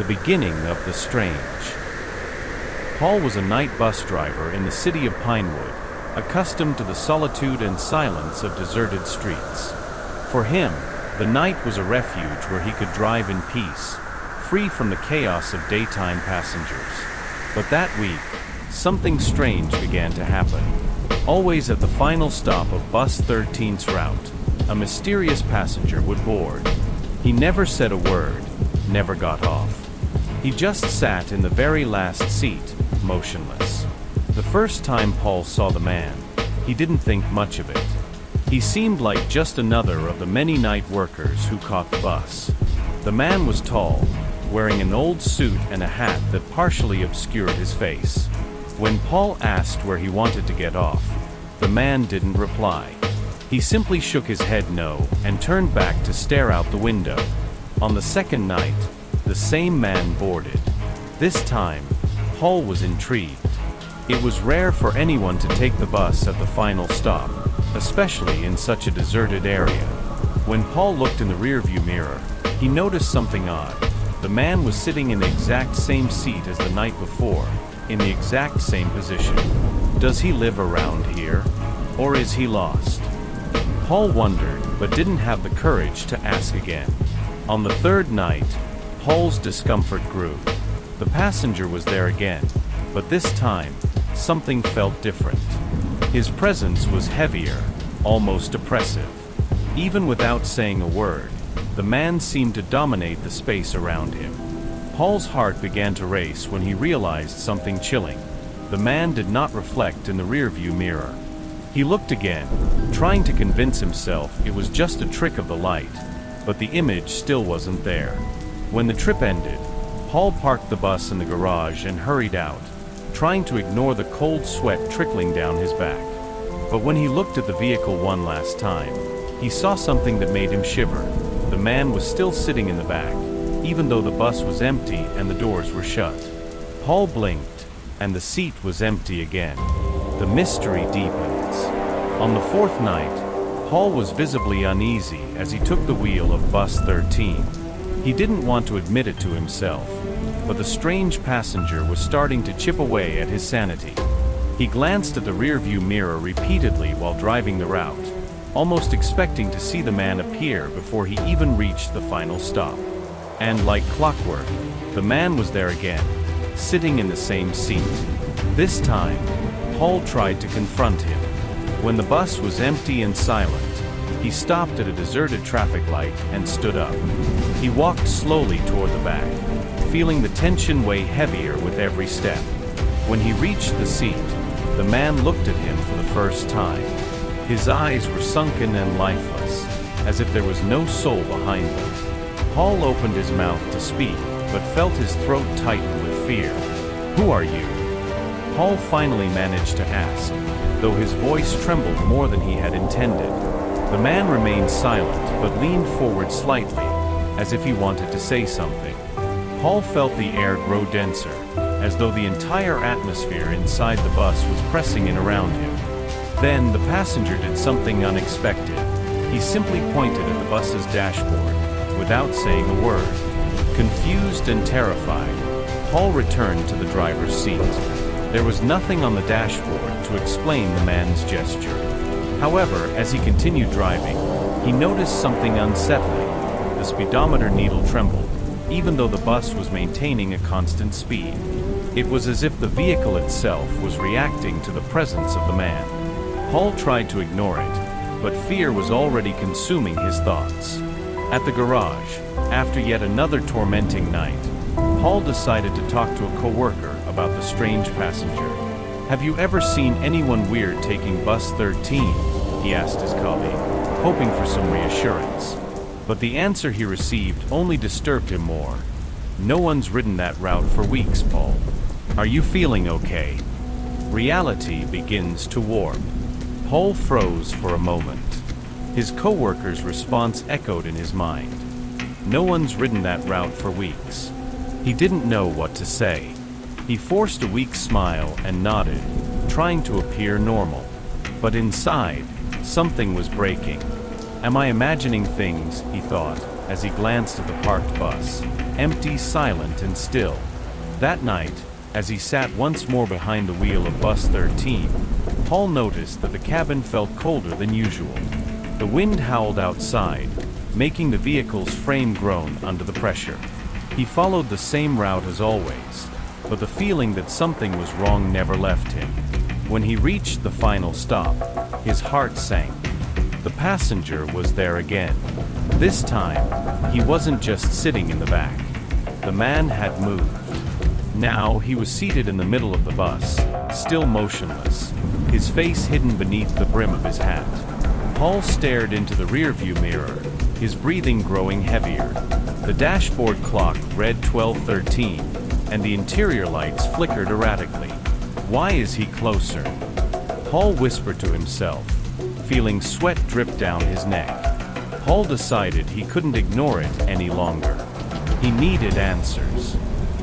The beginning of the strange. Paul was a night bus driver in the city of Pinewood, accustomed to the solitude and silence of deserted streets. For him, the night was a refuge where he could drive in peace, free from the chaos of daytime passengers. But that week, something strange began to happen. Always at the final stop of Bus 13's route, a mysterious passenger would board. He never said a word, never got off. He just sat in the very last seat, motionless. The first time Paul saw the man, he didn't think much of it. He seemed like just another of the many night workers who caught the bus. The man was tall, wearing an old suit and a hat that partially obscured his face. When Paul asked where he wanted to get off, the man didn't reply. He simply shook his head no and turned back to stare out the window. On the second night, the same man boarded. This time, Paul was intrigued. It was rare for anyone to take the bus at the final stop, especially in such a deserted area. When Paul looked in the rearview mirror, he noticed something odd. The man was sitting in the exact same seat as the night before, in the exact same position. Does he live around here? Or is he lost? Paul wondered, but didn't have the courage to ask again. On the third night, Paul's discomfort grew. The passenger was there again, but this time, something felt different. His presence was heavier, almost oppressive. Even without saying a word, the man seemed to dominate the space around him. Paul's heart began to race when he realized something chilling. The man did not reflect in the rearview mirror. He looked again, trying to convince himself it was just a trick of the light, but the image still wasn't there. When the trip ended, Paul parked the bus in the garage and hurried out, trying to ignore the cold sweat trickling down his back. But when he looked at the vehicle one last time, he saw something that made him shiver. The man was still sitting in the back, even though the bus was empty and the doors were shut. Paul blinked, and the seat was empty again. The mystery deepens. On the fourth night, Paul was visibly uneasy as he took the wheel of Bus 13. He didn't want to admit it to himself, but the strange passenger was starting to chip away at his sanity. He glanced at the rearview mirror repeatedly while driving the route, almost expecting to see the man appear before he even reached the final stop. And like clockwork, the man was there again, sitting in the same seat. This time, Paul tried to confront him. When the bus was empty and silent, he stopped at a deserted traffic light and stood up. He walked slowly toward the back, feeling the tension weigh heavier with every step. When he reached the seat, the man looked at him for the first time. His eyes were sunken and lifeless, as if there was no soul behind them. Paul opened his mouth to speak, but felt his throat tighten with fear. "Who are you?" Paul finally managed to ask, though his voice trembled more than he had intended. The man remained silent, but leaned forward slightly, as if he wanted to say something. Paul felt the air grow denser, as though the entire atmosphere inside the bus was pressing in around him. Then the passenger did something unexpected. He simply pointed at the bus's dashboard, without saying a word. Confused and terrified, Paul returned to the driver's seat. There was nothing on the dashboard to explain the man's gesture. However, as he continued driving, he noticed something unsettling. The speedometer needle trembled, even though the bus was maintaining a constant speed. It was as if the vehicle itself was reacting to the presence of the man. Paul tried to ignore it, but fear was already consuming his thoughts. At the garage, after yet another tormenting night, Paul decided to talk to a coworker about the strange passenger. "Have you ever seen anyone weird taking Bus 13?" he asked his colleague, hoping for some reassurance. But the answer he received only disturbed him more. "No one's ridden that route for weeks, Paul. Are you feeling okay?" Reality begins to warp. Paul froze for a moment. His coworker's response echoed in his mind. No one's ridden that route for weeks. He didn't know what to say. He forced a weak smile and nodded, trying to appear normal. But inside, something was breaking. "Am I imagining things?" he thought, as he glanced at the parked bus. empty, silent, and still. That night, as he sat once more behind the wheel of Bus 13, Paul noticed that the cabin felt colder than usual. The wind howled outside, making the vehicle's frame groan under the pressure. He followed the same route as always, but the feeling that something was wrong never left him. When he reached the final stop, his heart sank. The passenger was there again. This time, he wasn't just sitting in the back. The man had moved. Now he was seated in the middle of the bus, still motionless, his face hidden beneath the brim of his hat. Paul stared into the rearview mirror, his breathing growing heavier. The dashboard clock read 12:13, and the interior lights flickered erratically. Why is he closer? Paul whispered to himself, feeling sweat drip down his neck. Paul decided he couldn't ignore it any longer. He needed answers.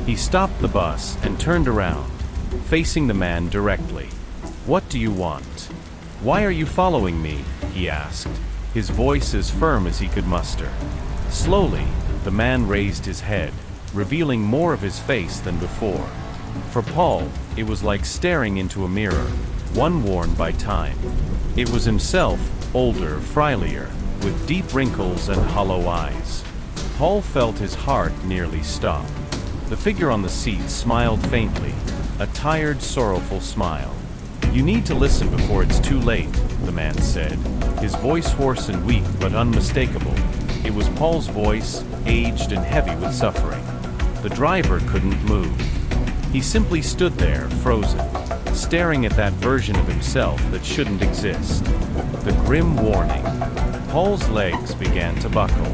He stopped the bus and turned around, facing the man directly. "What do you want? Why are you following me?" he asked, his voice as firm as he could muster. Slowly, the man raised his head, revealing more of his face than before. For Paul, it was like staring into a mirror, one worn by time. It was himself, older, frilier, with deep wrinkles and hollow eyes. Paul felt his heart nearly stop. The figure on the seat smiled faintly, a tired, sorrowful smile. "You need to listen before it's too late," the man said, his voice hoarse and weak but unmistakable. It was Paul's voice, aged and heavy with suffering. The driver couldn't move. He simply stood there, frozen, staring at that version of himself that shouldn't exist. The grim warning. Paul's legs began to buckle.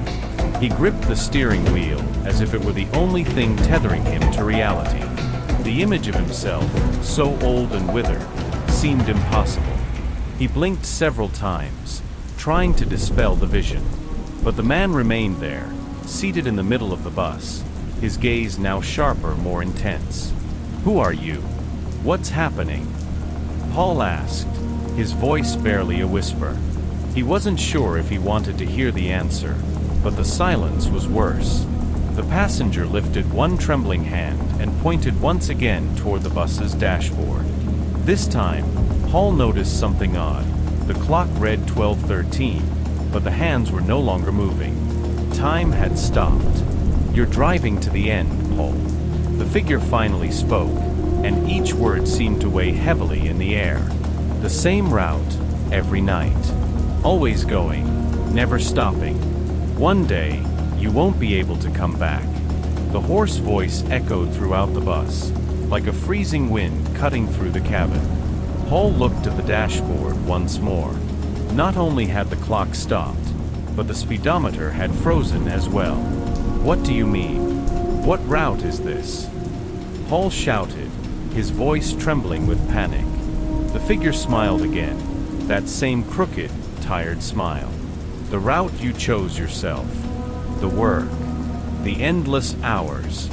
He gripped the steering wheel as if it were the only thing tethering him to reality. The image of himself, so old and withered, seemed impossible. He blinked several times, trying to dispel the vision. But the man remained there, seated in the middle of the bus, his gaze now sharper, more intense. "Who are you? What's happening?" Paul asked, his voice barely a whisper. He wasn't sure if he wanted to hear the answer, but the silence was worse. The passenger lifted one trembling hand and pointed once again toward the bus's dashboard. This time, Paul noticed something odd. The clock read 12:13, but the hands were no longer moving. Time had stopped. "You're driving to the end, Paul." The figure finally spoke, and each word seemed to weigh heavily in the air. "The same route, every night. Always going, never stopping. One day, you won't be able to come back." The hoarse voice echoed throughout the bus, like a freezing wind cutting through the cabin. Paul looked at the dashboard once more. Not only had the clock stopped, but the speedometer had frozen as well. "What do you mean? What route is this?" Paul shouted, his voice trembling with panic. The figure smiled again, that same crooked, tired smile. "The route you chose yourself. The work. The endless hours.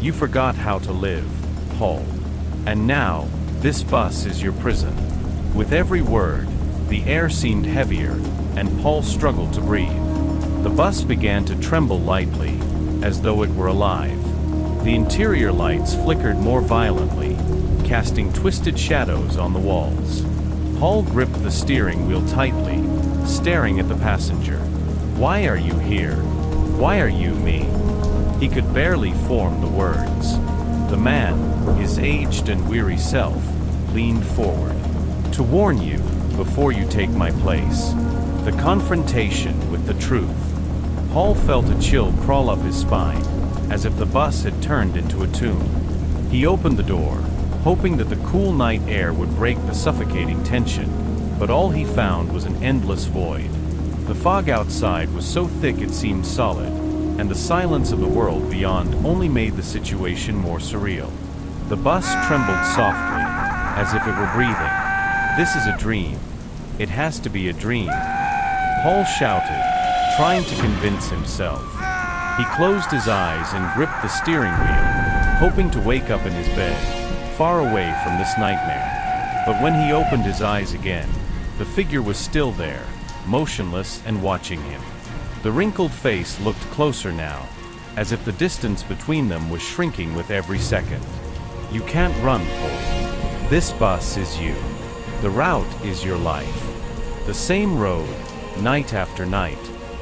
You forgot how to live, Paul. And now, this bus is your prison." With every word, the air seemed heavier, and Paul struggled to breathe. The bus began to tremble lightly, as though it were alive. The interior lights flickered more violently, casting twisted shadows on the walls. Paul gripped the steering wheel tightly, staring at the passenger. "Why are you here? Why are you me?" He could barely form the words. The man, his aged and weary self, leaned forward. "To warn you, before you take my place. The confrontation with the truth." Paul felt a chill crawl up his spine, as if the bus had turned into a tomb. He opened the door, hoping that the cool night air would break the suffocating tension, but all he found was an endless void. The fog outside was so thick it seemed solid, and the silence of the world beyond only made the situation more surreal. The bus trembled softly, as if it were breathing. "This is a dream. It has to be a dream," Paul shouted, trying to convince himself. He closed his eyes and gripped the steering wheel, hoping to wake up in his bed, far away from this nightmare. But when he opened his eyes again, the figure was still there, motionless and watching him. The wrinkled face looked closer now, as if the distance between them was shrinking with every second. You can't run, Paul. This bus is you. The route is your life. The same road, night after night,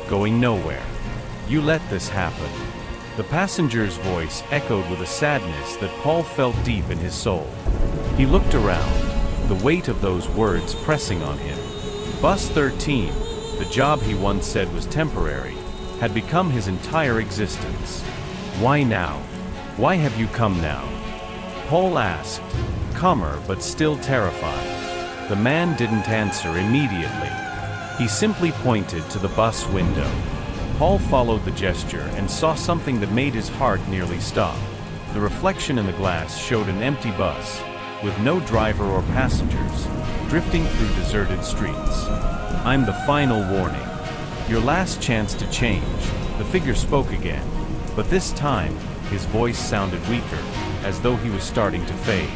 going nowhere. You let this happen. The passenger's voice echoed with a sadness that Paul felt deep in his soul. He looked around, the weight of those words pressing on him. Bus 13, the job he once said was temporary, had become his entire existence. Why now? Why have you come now? Paul asked, calmer but still terrified. The man didn't answer immediately. He simply pointed to the bus window. Paul followed the gesture and saw something that made his heart nearly stop. The reflection in the glass showed an empty bus, with no driver or passengers, drifting through deserted streets. I'm the final warning. Your last chance to change. The figure spoke again, but this time, his voice sounded weaker, as though he was starting to fade.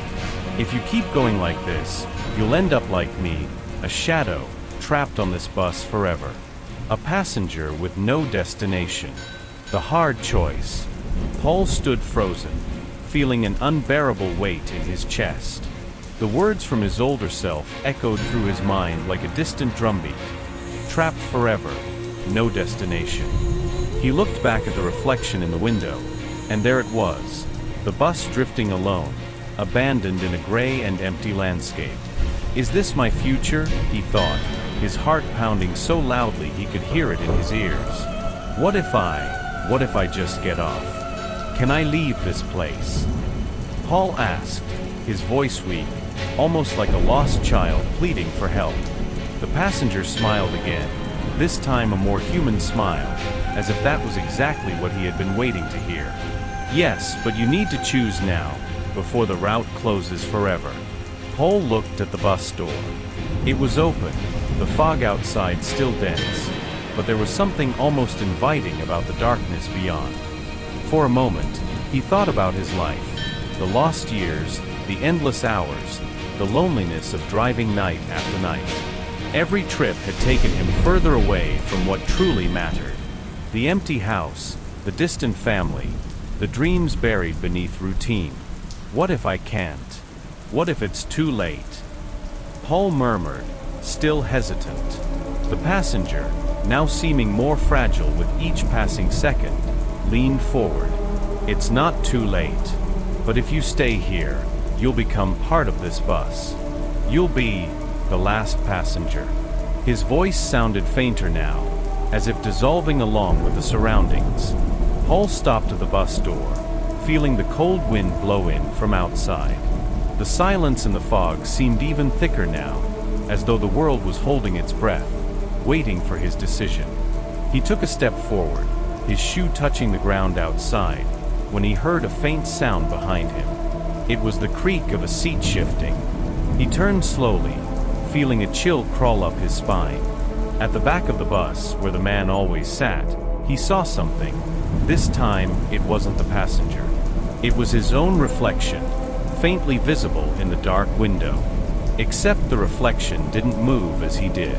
If you keep going like this, you'll end up like me, a shadow, trapped on this bus forever. A passenger with no destination. The hard choice. Paul stood frozen, feeling an unbearable weight in his chest. The words from his older self echoed through his mind like a distant drumbeat. Trapped forever, no destination. He looked back at the reflection in the window, and there it was, the bus drifting alone, abandoned in a gray and empty landscape. Is this my future? He thought, his heart pounding so loudly he could hear it in his ears. What if I just get off? Can I leave this place? Paul asked, his voice weak, almost like a lost child pleading for help. The passenger smiled again, this time a more human smile, as if that was exactly what he had been waiting to hear. Yes, but you need to choose now, before the route closes forever. Paul looked at the bus door. It was open, the fog outside still dense, but there was something almost inviting about the darkness beyond. For a moment, he thought about his life, the lost years, the endless hours, the loneliness of driving night after night. Every trip had taken him further away from what truly mattered. The empty house, the distant family, the dreams buried beneath routine. What if I can't? What if it's too late? Paul murmured, still hesitant. The passenger, now seeming more fragile with each passing second, leaned forward. It's not too late. But if you stay here, you'll become part of this bus. You'll be the last passenger. His voice sounded fainter now, as if dissolving along with the surroundings. Paul stopped at the bus door, feeling the cold wind blow in from outside. The silence in the fog seemed even thicker now, as though the world was holding its breath, waiting for his decision. He took a step forward, his shoe touching the ground outside, when he heard a faint sound behind him. It was the creak of a seat shifting. He turned slowly, feeling a chill crawl up his spine. At the back of the bus, where the man always sat, he saw something. This time, it wasn't the passenger. It was his own reflection, faintly visible in the dark window. Except the reflection didn't move as he did.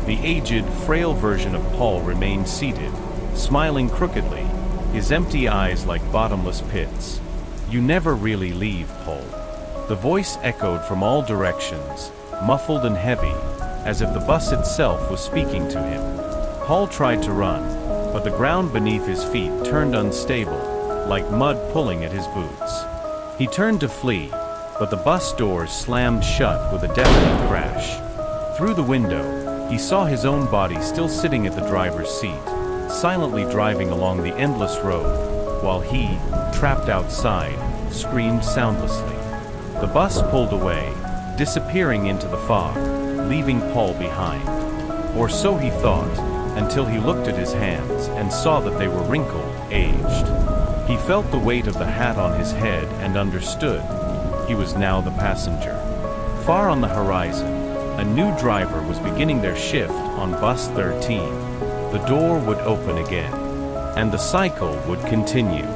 The aged, frail version of Paul remained seated, smiling crookedly, his empty eyes like bottomless pits. You never really leave, Paul. The voice echoed from all directions, muffled and heavy, as if the bus itself was speaking to him. Paul tried to run, but the ground beneath his feet turned unstable, like mud pulling at his boots. He turned to flee, but the bus doors slammed shut with a deafening crash. Through the window, he saw his own body still sitting at the driver's seat, silently driving along the endless road, while he, trapped outside, screamed soundlessly. The bus pulled away, disappearing into the fog, leaving Paul behind. Or so he thought, until he looked at his hands and saw that they were wrinkled, aged. He felt the weight of the hat on his head and understood. He was now the passenger. Far on the horizon, a new driver was beginning their shift on bus 13. The door would open again, and the cycle would continue.